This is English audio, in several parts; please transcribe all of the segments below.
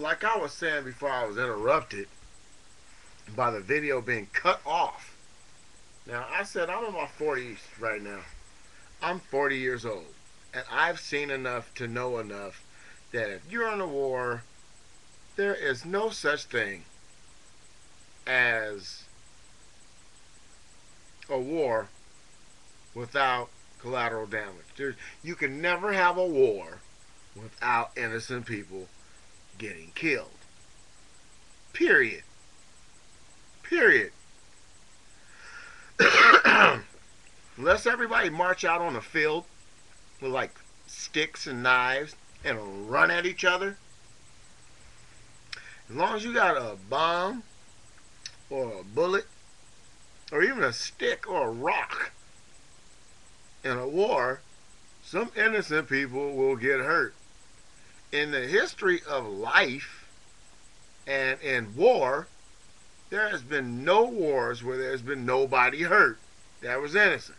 like I was saying before I was interrupted by the video being cut off. Now, I said I'm in my 40s right now. I'm 40 years old. And I've seen enough to know enough that if you're in a war, there is no such thing as a war without collateral damage. You can never have a war without innocent people getting killed. Period. Period. Unless everybody march out on the field with like sticks and knives and run at each other, as long as you got a bomb or a bullet or even a stick or a rock in a war, some innocent people will get hurt. In the history of life and in war, there has been no wars where there's been nobody hurt that was innocent.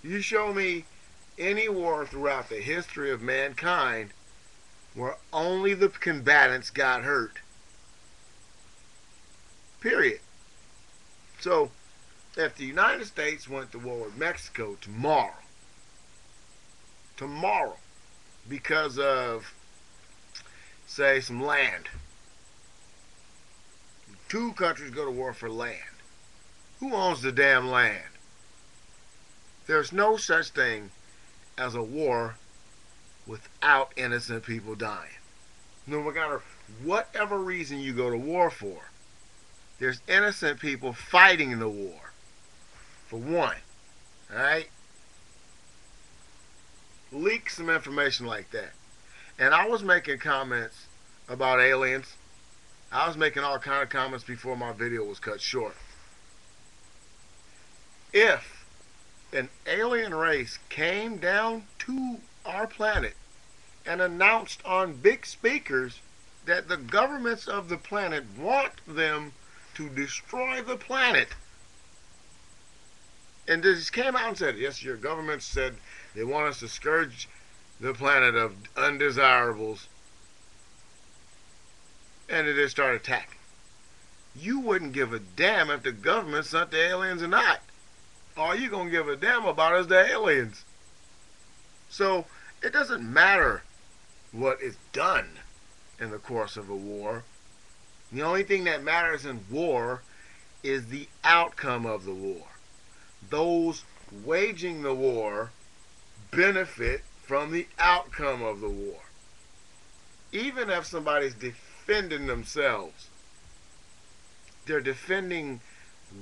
You show me any war throughout the history of mankind where only the combatants got hurt. Period. So, if the United States went to war with Mexico tomorrow, because of, say, some land, two countries go to war for land. Who owns the damn land? There's no such thing as a war without innocent people dying. No matter whatever reason you go to war for, there's innocent people fighting the war. For one. Alright? Leak some information like that. And I was making comments about aliens. I was making all kind of comments before my video was cut short. If an alien race came down to our planet and announced on big speakers that the governments of the planet want them to destroy the planet, and they just came out and said, yes, your government said they want us to scourge the planet of undesirables, and they just started attacking, you wouldn't give a damn if the government sent the aliens or not. All you're going to give a damn about is the aliens. So it doesn't matter what is done in the course of a war. The only thing that matters in war is the outcome of the war. Those waging the war benefit from the outcome of the war. Even if somebody's defending themselves, they're defending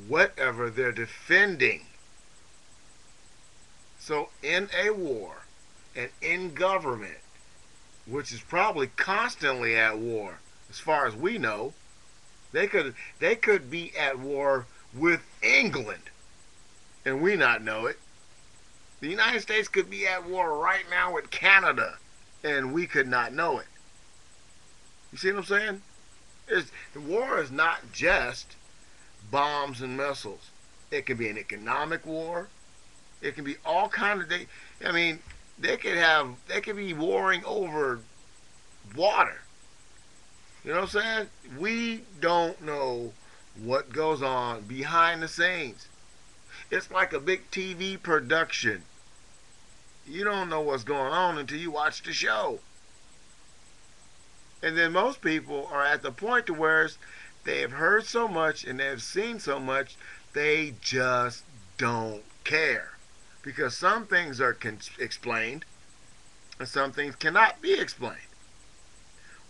whatever they're defending. So in a war and in government, which is probably constantly at war, as far as we know, they could be at war with England and we not know it. The United States could be at war right now with Canada and we could not know it. You see what I'm saying? The war is not just bombs and missiles. It can be an economic war. It can be all kind of they could be warring over water. You know what I'm saying? We don't know what goes on behind the scenes. It's like a big TV production. You don't know what's going on until you watch the show. And then most people are at the point to where they have heard so much and they have seen so much, they just don't care. Because some things are explained and some things cannot be explained.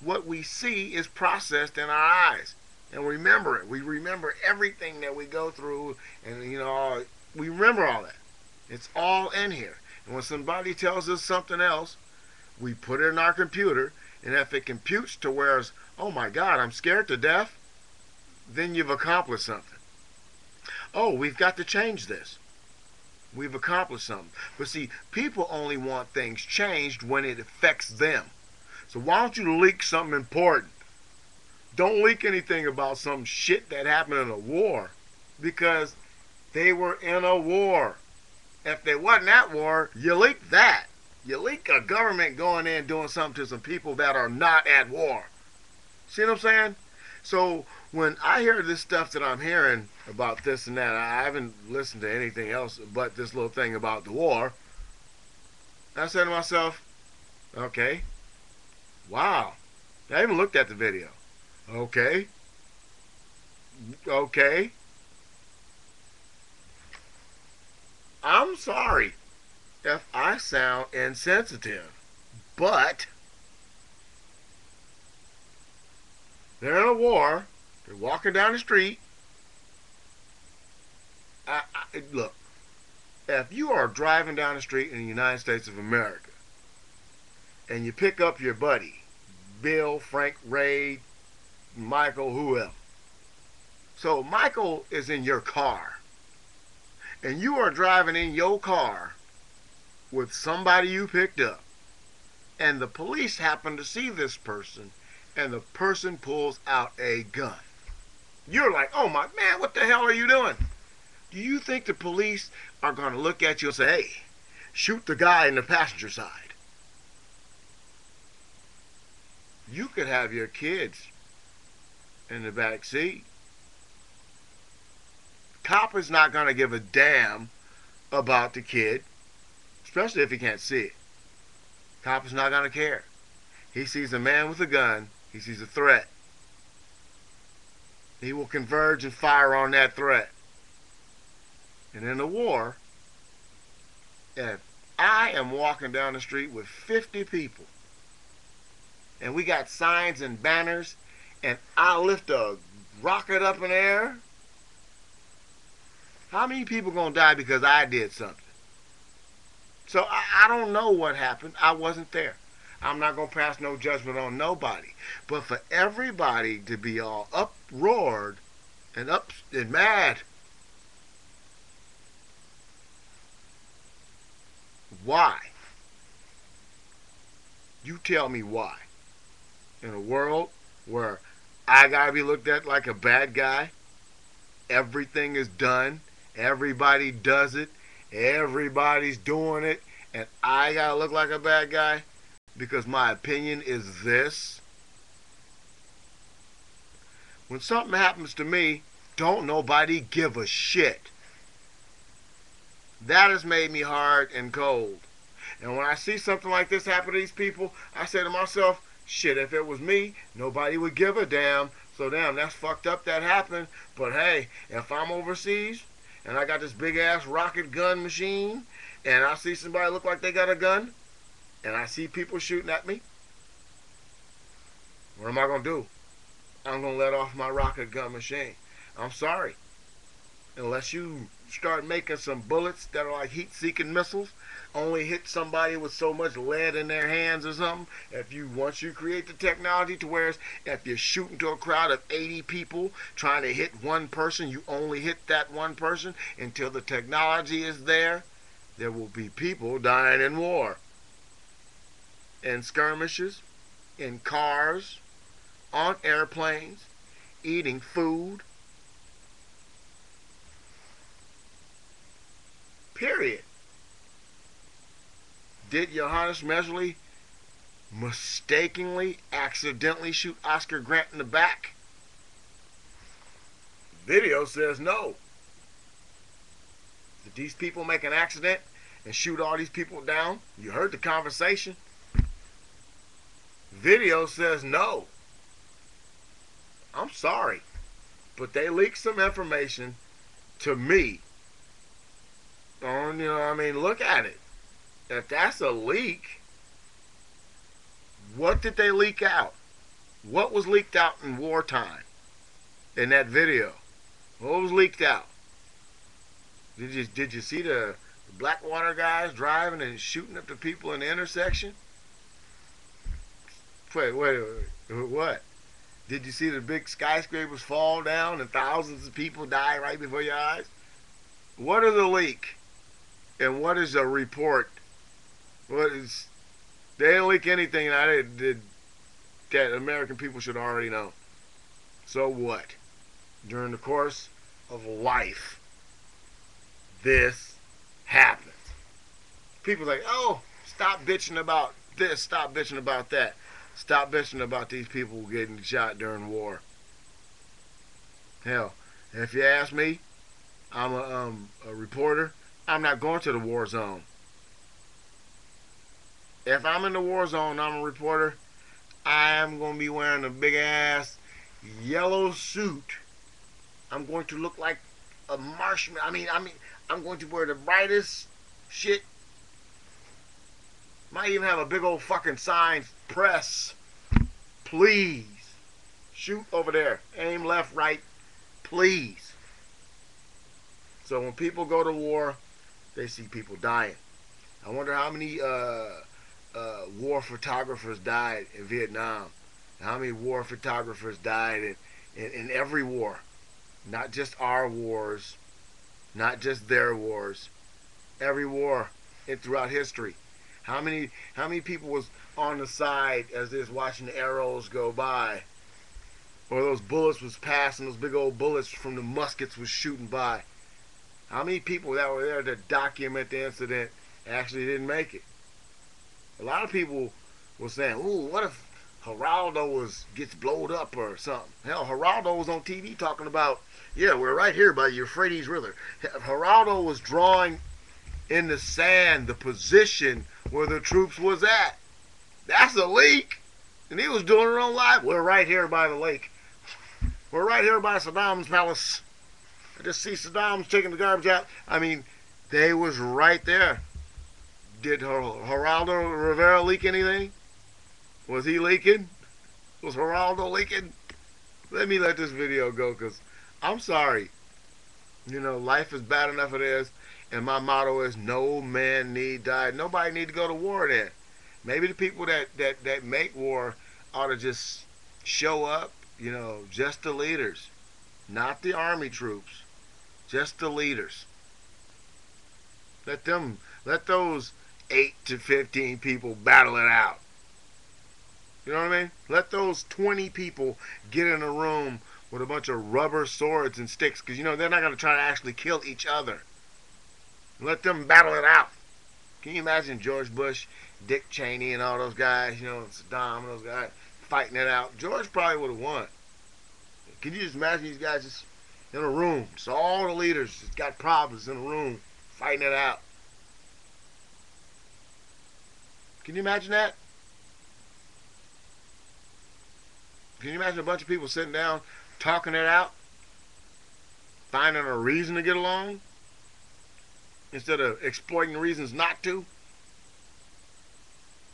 What we see is processed in our eyes. And we remember it. We remember everything that we go through, and we remember all that. It's all in here. And when somebody tells us something else, we put it in our computer, and if it computes to where it's, oh my God, I'm scared to death, then you've accomplished something. Oh, we've got to change this. We've accomplished something. But see, people only want things changed when it affects them. So why don't you leak something important? Don't leak anything about some shit that happened in a war, because they were in a war. If they wasn't at war, you leak that. You leak a government going in doing something to some people that are not at war. See what I'm saying? So when I hear this stuff that I'm hearing about this and that, I haven't listened to anything else but this little thing about the war. I said to myself, okay, wow. I even looked at the video. Okay, okay. I'm sorry if I sound insensitive, but they're in a war. They're walking down the street. Look, if you are driving down the street in the United States of America and you pick up your buddy, Bill, Frank, Ray, Michael, whoever. So Michael is in your car and you are driving in your car with somebody you picked up, and the police happen to see this person, and the person pulls out a gun. You're like, oh my man, what the hell are you doing? Do you think the police are going to look at you and say, hey, shoot the guy in the passenger side? You could have your kids in the back seat. Cop is not going to give a damn about the kid, especially if he can't see it. Cop is not going to care. He sees a man with a gun. He sees a threat. He will converge and fire on that threat. And in a war, if I am walking down the street with 50 people and we got signs and banners and I lift a rocket up in the air, how many people gonna die because I did something? So I don't know what happened. I wasn't there. I'm not gonna pass no judgment on nobody. But for everybody to be all uproared and up and mad, why? You tell me why. In a world where I gotta be looked at like a bad guy, everything is done, everybody does it, everybody's doing it, and I gotta look like a bad guy because my opinion is this. When something happens to me, don't nobody give a shit. That has made me hard and cold. And when I see something like this happen to these people, I say to myself, shit, if it was me, nobody would give a damn. So damn, that's fucked up that happened. But hey, if I'm overseas and I got this big ass rocket gun machine and I see somebody look like they got a gun and I see people shooting at me, what am I going to do? I'm going to let off my rocket gun machine. I'm sorry. Unless you start making some bullets that are like heat-seeking missiles, only hit somebody with so much lead in their hands or something. Once you create the technology to where if you're shooting to a crowd of 80 people trying to hit one person, you only hit that one person until the technology is there, there will be people dying in war, in skirmishes, in cars, on airplanes, eating food. Period. Did Johannes Mesley mistakenly, accidentally shoot Oscar Grant in the back? Video says no. Did these people make an accident and shoot all these people down? You heard the conversation. Video says no. I'm sorry, but they leaked some information to me. Look at it. If that's a leak, what did they leak out? What was leaked out in wartime in that video? What was leaked out? Did you see the Blackwater guys driving and shooting up the people in the intersection? Wait, what? Did you see the big skyscrapers fall down and thousands of people die right before your eyes? What is a leak? And what is a report? They didn't leak anything that American people should already know. So what? During the course of life, this happens. People are like, oh, Stop bitching about this. Stop bitching about that. Stop bitching about these people getting shot during war. Hell, if you ask me, I'm a reporter. I'm not going to the war zone. If I'm in the war zone, I'm a reporter. I am going to be wearing a big ass yellow suit. I'm going to look like a marshmallow. I'm going to wear the brightest shit. Might even have a big old fucking sign, press, please. Shoot over there. Aim left, right, please. So when people go to war, they see people dying. I wonder how many war photographers died in Vietnam. How many war photographers died in every war. Not just our wars, not just their wars. Every war throughout history. How many people was on the side as they was watching the arrows go by? Or those bullets was passing, those big old bullets from the muskets was shooting by. How many people that were there to document the incident actually didn't make it? A lot of people were saying, ooh, what if Geraldo gets blowed up or something? Hell, Geraldo was on TV talking about, yeah, we're right here by the Euphrates River. Geraldo was drawing in the sand the position where the troops was at. That's a leak. And he was doing it on live. We're right here by the lake. We're right here by Saddam's palace. I just see Saddam's taking the garbage out. I mean, they was right there. Did Geraldo Rivera leak anything? Was he leaking? Was Geraldo leaking? Let me let this video go, because I'm sorry. You know, life is bad enough it is. And my motto is, no man need die. Nobody need to go to war then. Maybe the people that make war ought to just show up, you know, just the leaders. Not the army troops. Just the leaders. Let those 8 to 15 people battle it out. You know what I mean? Let those 20 people get in a room with a bunch of rubber swords and sticks, because, you know, they're not going to try to actually kill each other. Let them battle it out. Can you imagine George Bush, Dick Cheney, and all those guys, you know, Saddam and those guys fighting it out? George probably would have won. Can you just imagine these guys just in a room? So all the leaders just got problems in a room fighting it out. Can you imagine that? Can you imagine a bunch of people sitting down, talking it out, finding a reason to get along, instead of exploiting the reasons not to?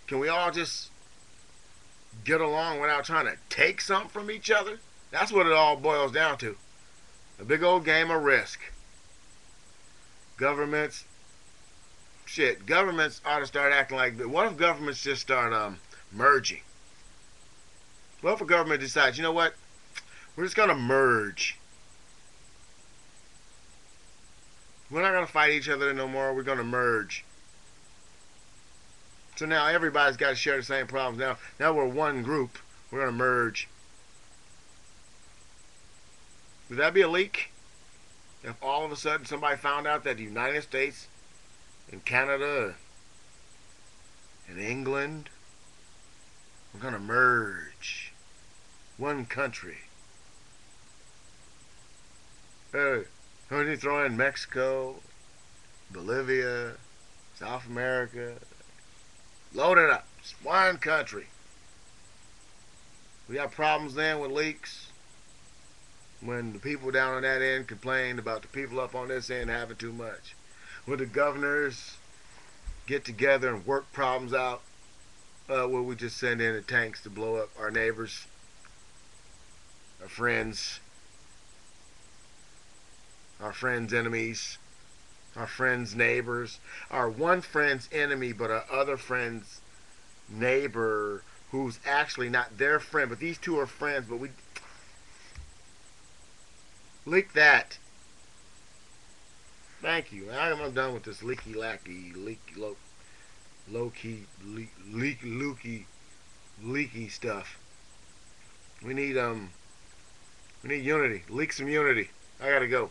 Can we all just get along without trying to take something from each other? That's what it all boils down to. A big old game of risk. Governments ought to start acting like, what if governments just start merging? What if a government decides, you know what, we're just going to merge. We're not going to fight each other no more. We're going to merge. So now everybody's got to share the same problems. Now we're one group. We're going to merge. Would that be a leak? If all of a sudden somebody found out that the United States and Canada and England were going to merge. One country. Hey, don't you throw in Mexico, Bolivia, South America? Load it up. It's one country. We got problems then with leaks. When the people down on that end complained about the people up on this end having too much. When the governors get together and work problems out, will we just send in the tanks to blow up our neighbors, our friends' enemies, our friends' neighbors, our one friend's enemy but our other friend's neighbor who's actually not their friend, but these two are friends, but we leak that. Thank you. I'm done with this leaky stuff. We need unity. Leak some unity. I gotta go.